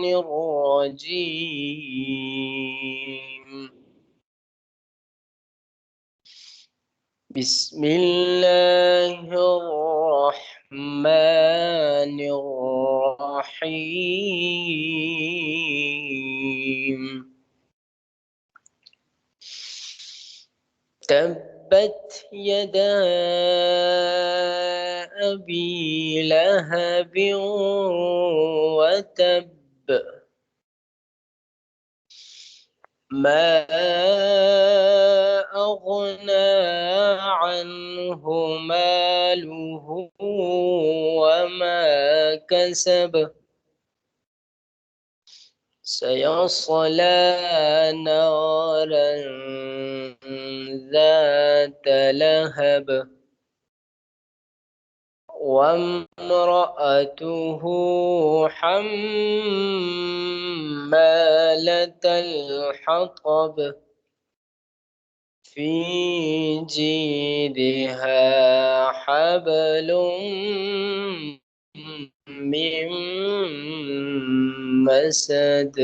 الرجيم. بسم الله الرحمن الرحيم. تبت يدا أبي لهب وتب. ما أغنى عنه ماله وما كسب. سيصلى نارا ذات لهب وامرأته حمالة الحطب في جيدها حبل من مسد.